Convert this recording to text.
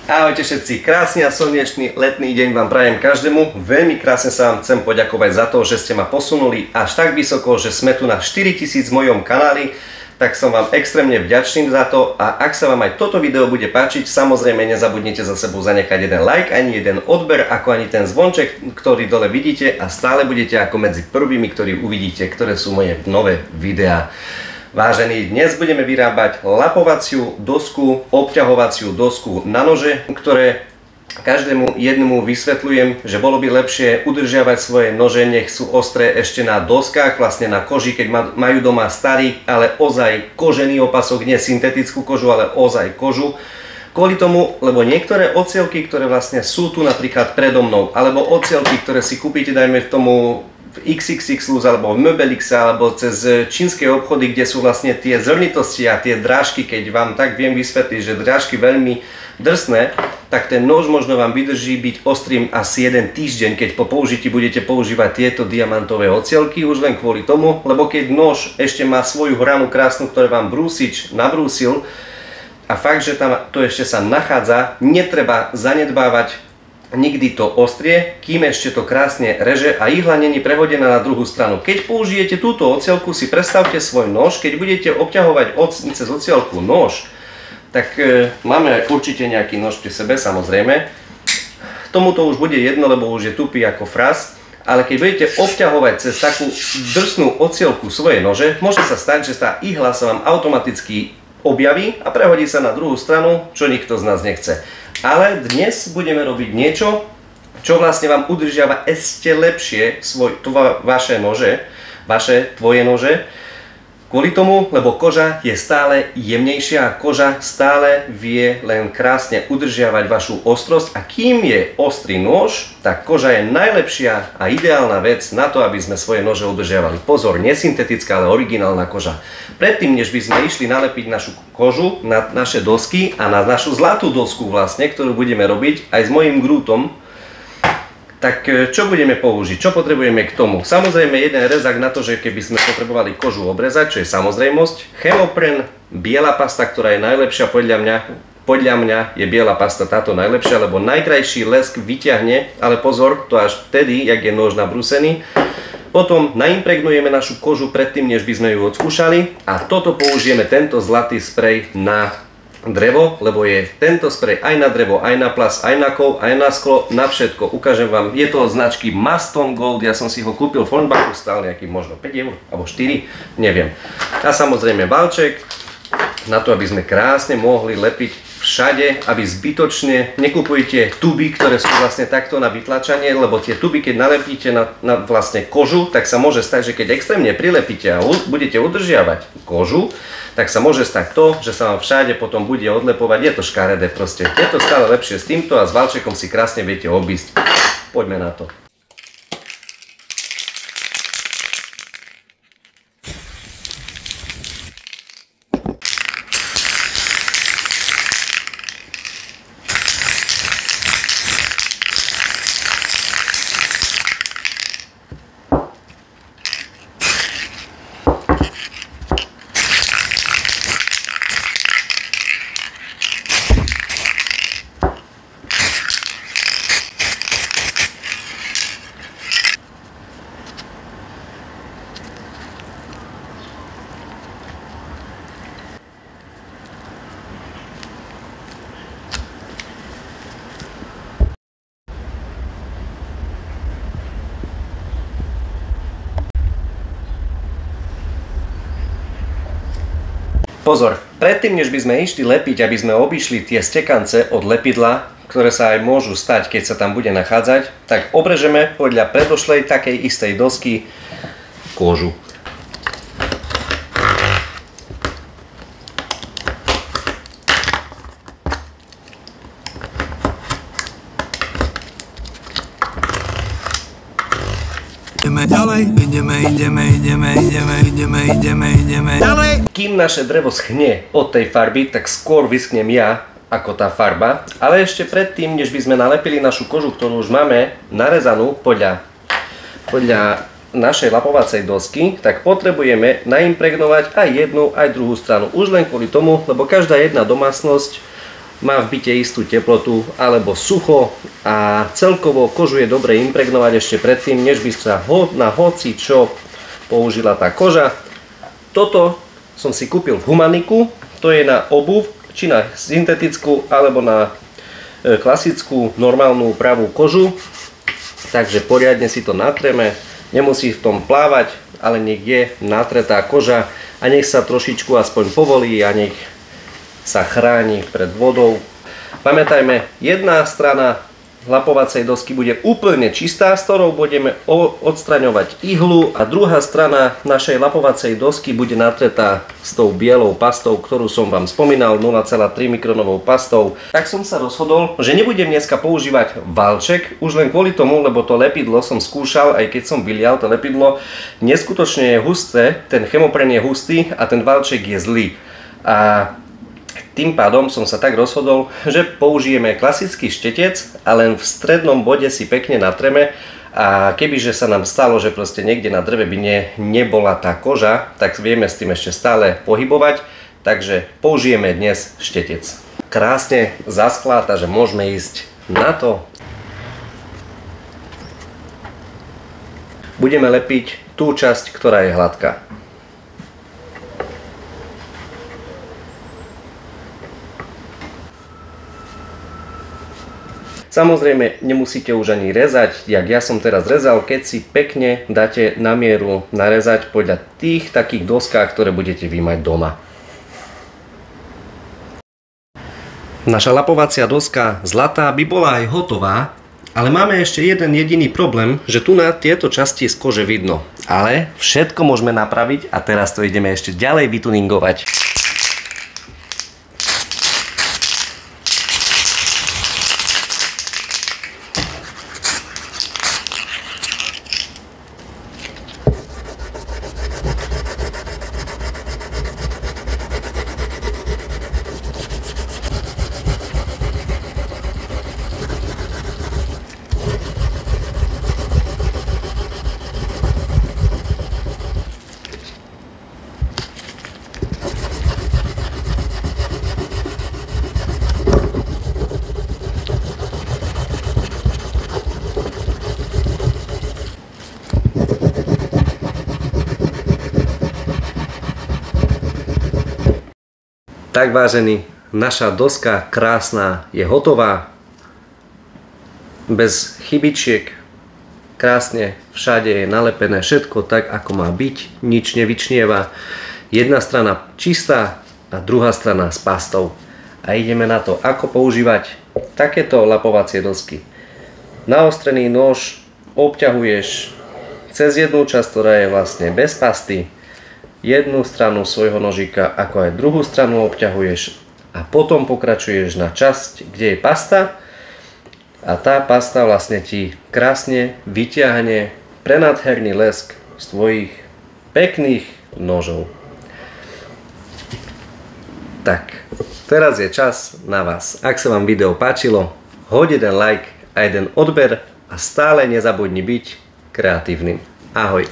Ahojte všetci, krásny a slnečný letný deň vám prajem každému. Veľmi krásne sa vám chcem poďakovať za to, že ste ma posunuli až tak vysoko, že sme tu na 4000 v mojom kanáli. Tak som vám extrémne vďačný za to a ak sa vám aj toto video bude páčiť, samozrejme nezabudnite za sebou zanechať jeden like, ani jeden odber, ako ani ten zvonček, ktorý dole vidíte a stále budete ako medzi prvými, ktorí uvidíte, ktoré sú moje nové videá. Vážení, dnes budeme vyrábať lapovaciu dosku, obťahovaciu dosku na nože, ktoré každému jednému vysvetľujem, že bolo by lepšie udržiavať svoje nože, nech sú ostré ešte na doskách, vlastne na koži, keď majú doma starý, ale ozaj kožený opasok, nie syntetickú kožu, ale ozaj kožu. Kvôli tomu, lebo niektoré ocielky, ktoré vlastne sú tu napríklad predo mnou, alebo ocielky, ktoré si kúpite, dajme tomu v XXX alebo v Möbelixe alebo cez čínske obchody, kde sú vlastne tie zrnitosti a tie drážky, keď vám tak viem vysvetliť, že drážky veľmi drsné, tak ten nož možno vám vydrží byť ostrým asi 1 týždeň, keď po použití budete používať tieto diamantové ocielky, už len kvôli tomu, lebo keď nož ešte má svoju hranu krásnu, ktoré vám brúsič nabrúsil a fakt, že tam to ešte sa nachádza, netreba zanedbávať nikdy to ostrie, kým ešte to krásne reže a ihla není prehodená na druhú stranu. Keď použijete túto ocielku, si predstavte svoj nož, keď budete obťahovať cez ocielku nož, tak máme určite nejaký nož pri sebe, samozrejme. Tomuto už bude jedno, lebo už je tupý ako fras, ale keď budete obťahovať cez takú drsnú ocielku svoje nože, môže sa stať, že tá ihla sa vám automaticky objaví a prehodí sa na druhú stranu, čo nikto z nás nechce. Ale dnes budeme robiť niečo, čo vlastne vám udržiava ešte lepšie vaše nože, tvoje nože. Kvôli tomu, lebo koža je stále jemnejšia a koža stále vie len krásne udržiavať vašu ostrosť a kým je ostrý nôž, tak koža je najlepšia a ideálna vec na to, aby sme svoje nože udržiavali. Pozor, nesyntetická, ale originálna koža. Predtým, než by sme išli nalepiť našu kožu na naše dosky a na našu zlatú dosku vlastne, ktorú budeme robiť aj s mojím grútom, tak čo budeme použiť? Čo potrebujeme k tomu? Samozrejme jeden rezák na to, že keby sme potrebovali kožu obrezať, čo je samozrejmosť. Chemopren, biela pasta, ktorá je najlepšia podľa mňa je biela pasta táto najlepšia, lebo najkrajší lesk vyťahne, ale pozor, to až vtedy, jak je nôž nabrúsený. Potom naimpregnujeme našu kožu predtým, než by sme ju odskúšali a toto použijeme, tento zlatý sprej na drevo, lebo je tento sprej aj na drevo, aj na plast, aj na kov, aj na sklo, na všetko. Ukážem vám, je to od značky Maston Gold, ja som si ho kúpil v Hornbachu, stál nejaký možno 5 eur, alebo 4, neviem. A samozrejme valček, na to, aby sme krásne mohli lepiť všade, aby zbytočne nekupujete tuby, ktoré sú vlastne takto na vytlačanie, lebo tie tuby, keď nalepíte na vlastne kožu, tak sa môže stať, že keď extrémne prilepíte a budete udržiavať kožu, tak sa môže stať to, že sa vám všade potom bude odlepovať. Je to škaredé proste. Je to stále lepšie s týmto a s valčekom si krásne viete obísť. Poďme na to. Pozor, predtým, než by sme išli lepiť, aby sme obišli tie stekance od lepidla, ktoré sa aj môžu stať, keď sa tam bude nachádzať, tak obrežeme podľa predošlej takej istej dosky kožu. Ideme ďalej. Kým naše drevo schne od tej farby, tak skôr vyschnem ja ako tá farba. Ale ešte predtým, než by sme nalepili našu kožu, ktorú už máme narezanú podľa našej lapovacej dosky, tak potrebujeme naimpregnovať aj jednu, aj druhú stranu. Už len kvôli tomu, lebo každá jedna domácnosť má v byte istú teplotu alebo sucho a celkovo kožu je dobre impregnovať ešte predtým, než by sa na hoci čo použila tá koža. Toto som si kúpil v Humaniku, to je na obuv, či na syntetickú alebo na klasickú normálnu pravú kožu. Takže poriadne si to natreme, nemusí v tom plávať, ale nech je natretá koža a nech sa trošičku aspoň povolí a nech sa chráni pred vodou. Pamätajme, jedna strana lapovacej dosky bude úplne čistá, s ktorou budeme odstraňovať ihlu, a druhá strana našej lapovacej dosky bude natretá s tou bielou pastou, ktorú som vám spomínal, 0,3 mikronovou pastou. Tak som sa rozhodol, že nebudem dneska používať valček, už len kvôli tomu, lebo to lepidlo som skúšal, aj keď som vylial to lepidlo, neskutočne je husté, ten chemopren je hustý a ten valček je zlý. A tým pádom som sa tak rozhodol, že použijeme klasický štetec a len v strednom bode si pekne natreme, a kebyže sa nám stalo, že proste niekde na dreve by nebola tá koža, tak vieme s tým ešte stále pohybovať, takže použijeme dnes štetec. Krásne zaschlá, takže môžeme ísť na to. Budeme lepiť tú časť, ktorá je hladká. Samozrejme, nemusíte už ani rezať, jak ja som teraz rezal, keď si pekne dáte na mieru narezať podľa tých takých doskách, ktoré budete vy mať doma. Naša lapovacia doska zlatá by bola aj hotová, ale máme ešte jeden jediný problém, že tu na tieto časti z kože vidno. Ale všetko môžeme napraviť a teraz to ideme ešte ďalej vytuningovať. Tak vážení, naša doska krásna je hotová, bez chybičiek, krásne všade je nalepené všetko tak, ako má byť, nič nevyčnieva. Jedna strana čistá a druhá strana s pastou. A ideme na to, ako používať takéto lapovacie dosky. Naostrený nôž obťahuješ cez jednu časť, ktorá je vlastne bez pasty, jednu stranu svojho nožíka, ako aj druhú stranu obťahuješ a potom pokračuješ na časť, kde je pasta, a tá pasta vlastne ti krásne vyťahne prenádherný lesk z tvojich pekných nožov. Tak, teraz je čas na vás. Ak sa vám video páčilo, hoď jeden like a jeden odber a stále nezabudni byť kreatívnym. Ahoj!